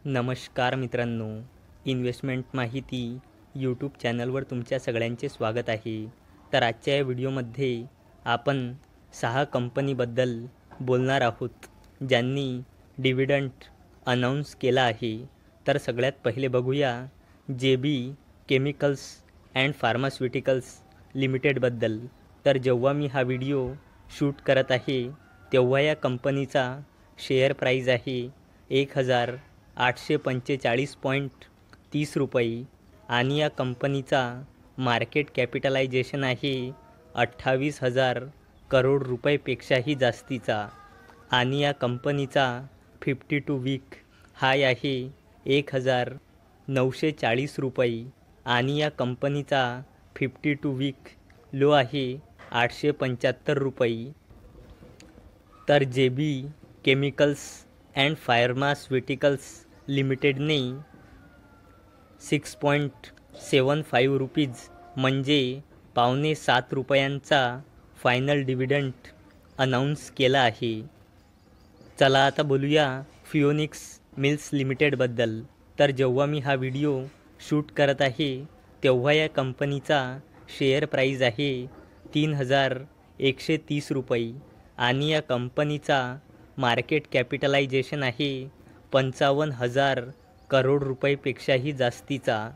नमस्कार मित्रांनो, इन्व्हेस्टमेंट माहिती यूट्यूब चॅनलवर तुमच्या सगळ्यांचे स्वागत आहे. तर आजच्या या व्हिडिओमध्ये आपण 6 कंपनीबद्दल बोलणार आहोत ज्यांनी डिव्हिडंड अनाऊन्स केला आहे. तर सगळ्यात पहिले बघूया JB केमिकल्स अँड फार्मास्युटिकल्स लिमिटेडबद्दल. तर जेव्हा मी हा व्हिडिओ शूट करत आहे तेव्हा या कंपनीचा शेअर प्राईज आहे 1,845.30 रुपये आणि या कंपनीचा मार्केट कॅपिटलायझेशन आहे 28,000 करोड रुपयेपेक्षाही जास्तीचा आणि या कंपनीचा 52 वीक हाय आहे 1,940 रुपये आणि या कंपनीचा 52 वीक लो आहे 875 रुपये. तर JB केमिकल्स अँड फार्मास्युटिकल्स लिमिटेडने 6.75 रुपीज म्हणजे $6.25 रुपयांचा फायनल डिव्हिडंड अनाऊन्स केला आहे. चला आता बोलूया फिओनिक्स मिल्स लिमिटेडबद्दल. तर जेव्हा मी हा व्हिडिओ शूट करत आहे तेव्हा या कंपनीचा शेअर प्राईज आहे 3,130 रुपये आणि या कंपनीचा मार्केट कॅपिटलायझेशन आहे 55,000 करोड रुपयेपेक्षाही जास्तीचा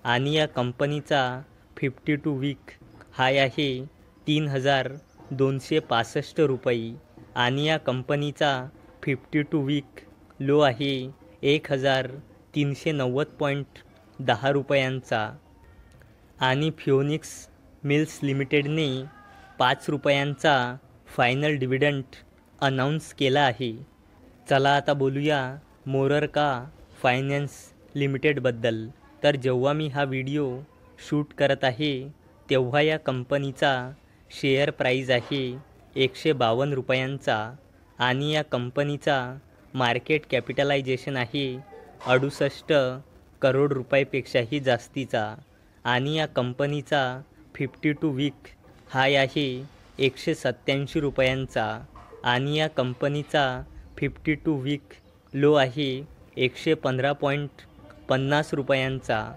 आणि या कंपनीचा 52 वीक हाय आहे 3,265 रुपये आणि या कंपनीचा 52 वीक लो आहे 1,390.10 रुपयांचा आणि फिओनिक्स मिल्स लिमिटेडने 5 रुपयांचा फायनल डिव्हिडंड अनाऊन्स केला आहे. चला आता बोलूया मोररका फायनान्स लिमिटेडबद्दल. तर जेव्हा मी हा व्हिडिओ शूट करत आहे तेव्हा या कंपनीचा शेअर प्राईज आहे 152 रुपयांचा आणि या कंपनीचा मार्केट कॅपिटलायझेशन आहे 68 करोड रुपयेपेक्षाही जास्तीचा आणि या कंपनीचा 52 वीक हाय आहे 187 रुपयांचा आणि या कंपनीचा 52 वीक लो आहे 115.50 रुपयांचा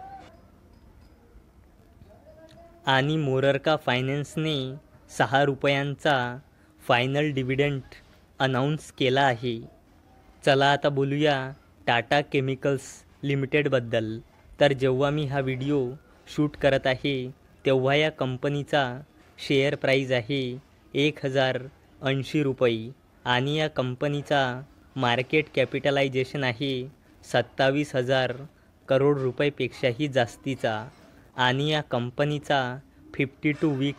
आणि मोररका फायनान्सने 6 रुपयांचा फायनल डिव्हिडंड अनाऊन्स केला आहे. चला आता बोलूया टाटा केमिकल्स लिमिटेडबद्दल. तर जेव्हा मी हा व्हिडिओ शूट करत आहे तेव्हा या कंपनीचा शेअर प्राईज आहे 1,080 रुपये आणि या कंपनीचा मार्केट कॅपिटलायझेशन आहे 27,000 करोड रुपयेपेक्षाही जास्तीचा आणि या कंपनीचा 52 वीक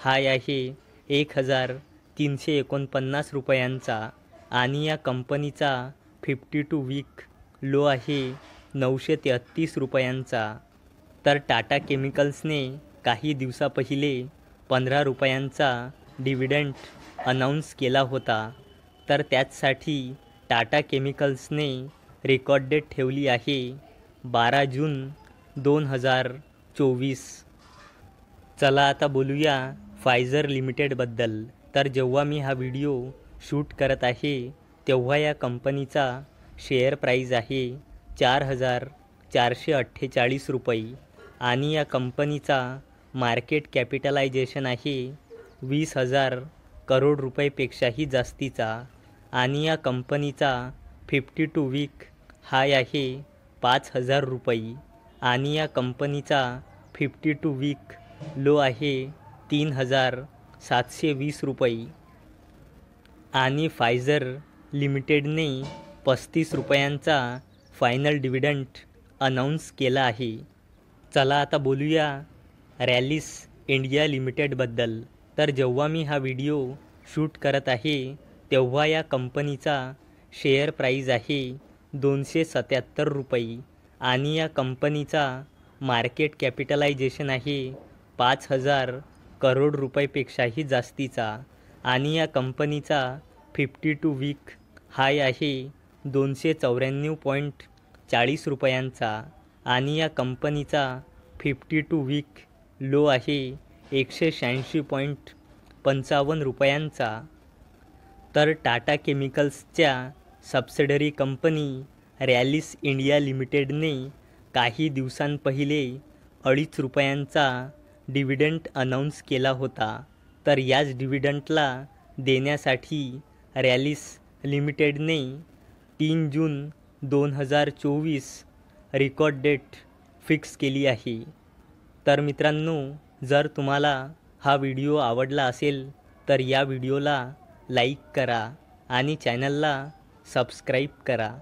हाय आहे 1,349 रुपयांचा आणि या कंपनीचा 52 वीक लो आहे 933 रुपयांचा. तर टाटा केमिकल्सने काही दिवसापहिले 15 रुपयांचा डिव्हिडंड अनाऊन्स केला होता. तर त्याचसाठी टाटा केमिकल्सने रेकॉर्ड डेट ठेवली आहे 12 जून 2024. चला आता बोलूया फायझर लिमिटेडबद्दल. तर जेव्हा मी हा व्हिडिओ शूट करत आहे तेव्हा या कंपनीचा शेअर प्राईज आहे 4,448 रुपये आणि या कंपनीचा मार्केट कॅपिटलायझेशन आहे 20,000 करोड रुपयेपेक्षाही जास्तीचा आणि या कंपनीचा 52 वीक हाय आहे 5,000 रुपये आणि या कंपनीचा 52 वीक लो आहे 3,720 रुपये आणि फायझर लिमिटेडने 35 रुपयांचा फायनल डिव्हिडंड अनाऊन्स केला आहे. चला आता बोलूया रॅलिस इंडिया लिमिटेडबद्दल. तर जेव्हा मी हा व्हिडिओ शूट करत आहे तेव्हा या कंपनीचा शेअर प्राईज आहे 277 रुपये आणि या कंपनीचा मार्केट कॅपिटलायझेशन आहे 5,000 करोड रुपयेपेक्षाही जास्तीचा आणि या कंपनीचा 52 वीक हाय आहे 294.40 रुपयांचा आणि या कंपनीचा 52 वीक लो आहे 186.55 रुपयांचा. तर टाटा केमिकल्सच्या सबसिडरी कंपनी रॅलिस इंडिया लिमिटेडने काही दिवसांपहिले 2.5 रुपयांचा डिव्हिडंड अनाऊन्स केला होता. तर याच डिव्हिडंडला देण्यासाठी रॅलिस लिमिटेडने 3 जून 2024 रेकॉर्ड डेट फिक्स केली आहे. तर मित्रांनो, जर तुम्हाला हा व्हिडिओ आवडला असेल तर या व्हिडिओला लाईक करा आणि चॅनलला सबस्क्राईब करा.